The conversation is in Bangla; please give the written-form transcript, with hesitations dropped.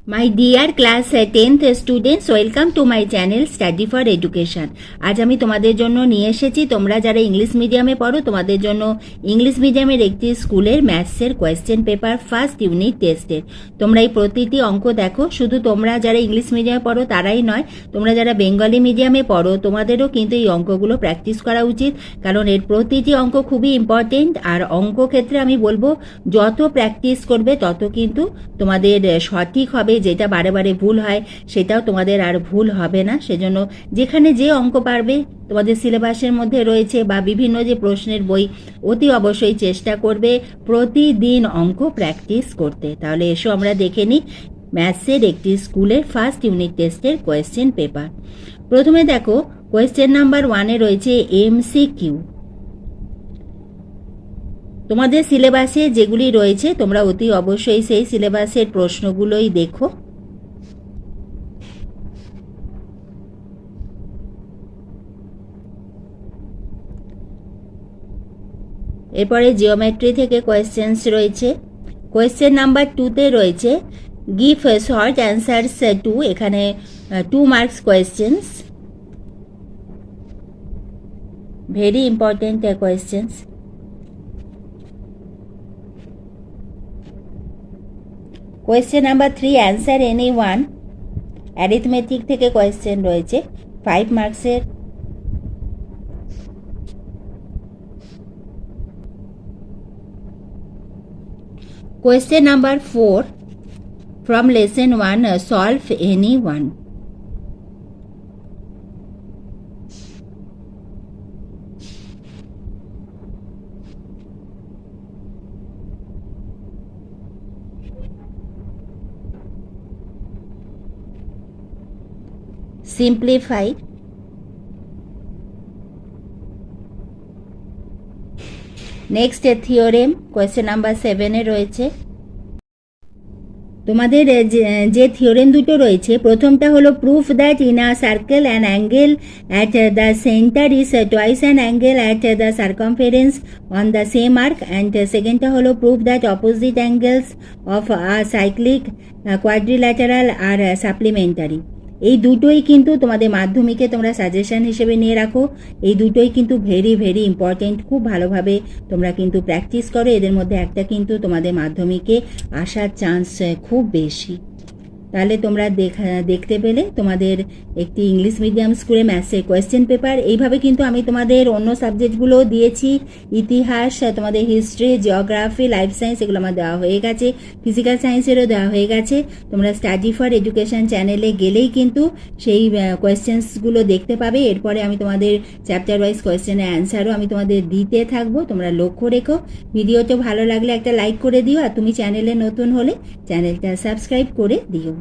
My dear class 10th students, welcome to my channel study for education. আজ আমি তোমাদের জন্য নিয়ে এসেছি, তোমরা যারা ইংলিশ মিডিয়ামে পড়ো তোমাদের জন্য ইংলিশ মিডিয়ামের একটি স্কুলের ম্যাথসের কোয়েশ্চেন পেপার ফার্স্ট ইউনিট টেস্টের। তোমরা এই প্রতিটি অঙ্ক দেখো, শুধু তোমরা যারা ইংলিশ মিডিয়ামে পড়ো তারাই নয়, তোমরা যারা বেঙ্গলি মিডিয়ামে পড়ো তোমাদেরও কিন্তু এই অঙ্কগুলো প্র্যাকটিস করা উচিত, কারণ এর প্রতিটি অঙ্ক খুবই ইম্পর্টেন্ট। আর অঙ্ক ক্ষেত্রে আমি বলবো যত প্র্যাকটিস করবে তত কিন্তু তোমাদের সঠিক হবে, যেটা বারে বারে ভুল হয় সেটাও তোমাদের আর ভুল হবে না। সেজন্য যেখানে যে অঙ্ক পারবে তোমাদের সিলেবাসের মধ্যে রয়েছে বা বিভিন্ন যে প্রশ্নের বই, অতি অবশ্যই চেষ্টা করবে প্রতিদিন অঙ্ক প্র্যাকটিস করতে। তাহলে এসো আমরা দেখে নিই ম্যাথসের একটি স্কুলের ফার্স্ট ইউনিট টেস্টের কোয়েশ্চেন পেপার। প্রথমে দেখো কোয়েশ্চেন নাম্বার 1-এ রয়েছে MCQ। তোমাদের সিলেবাসে যেগুলি রয়েছে তোমরা অতি অবশ্যই সেই সিলেবাসের প্রশ্নগুলোই দেখো। এরপরে জিওমেট্রি থেকে কোয়েশ্চেন্স রয়েছে। কোয়েশ্চেন নাম্বার 2-তে রয়েছে গিভ শর্ট অ্যান্সার্স টু, এখানে 2 marks questions, very important questions. Question number 3 answer any one, arithmetic থেকে কোয়েশ্চেন রয়েছে 5 মার্কসের। Question number 4 from lesson 1 solve any one. Simplify. Next theorem question number 7-এ রয়েছে। তোমাদের যে থিওরেম দুটো রয়েছে, প্রথমটা হলো proof that in a circle an angle at the centre is twice an angle at the circumference on the same arc, and সেকেন্ডটা হলো proof that opposite angles of a cyclic quadrilateral আর সাপ্লিমেন্টারি। এই দুটোই কিন্তু তোমাদের মাধ্যমিকে তোমরা সাজেশন হিসেবে নিয়ে রাখো। এই দুটোই কিন্তু ভেরি ভেরি ইম্পর্টেন্ট, খুব ভালোভাবে তোমরা কিন্তু প্র্যাকটিস করো। এদের মধ্যে একটা কিন্তু তোমাদের মাধ্যমিকে আসার চান্স খুব বেশি। তাহলে তোমরা দেখতে পেলে তোমাদের একটি ইংলিশ মিডিয়াম স্কুলে ম্যাথসের কোয়েশ্চেন পেপার। এইভাবে কিন্তু আমি তোমাদের অন্য সাবজেক্টগুলো দিয়েছি, ইতিহাস, তোমাদের হিস্ট্রি, জিওগ্রাফি, লাইফ সায়েন্স, এগুলো আমার দেওয়া হয়ে গেছে, ফিজিক্যাল সায়েন্সেরও দেওয়া হয়ে গেছে। তোমরা স্টাডি ফর এডুকেশন চ্যানেলে গেলেই কিন্তু সেই কোয়েশ্চেন্সগুলো দেখতে পাবে। এরপরে আমি তোমাদের চ্যাপ্টার ওয়াইজ কোয়েশ্চেনের অ্যান্সারও আমি তোমাদের দিতে থাকবো, তোমরা লক্ষ্য রেখো। ভিডিওটা ভালো লাগলে একটা লাইক করে দিও, আর তুমি চ্যানেলে নতুন হলে চ্যানেলটা সাবস্ক্রাইব করে দিও।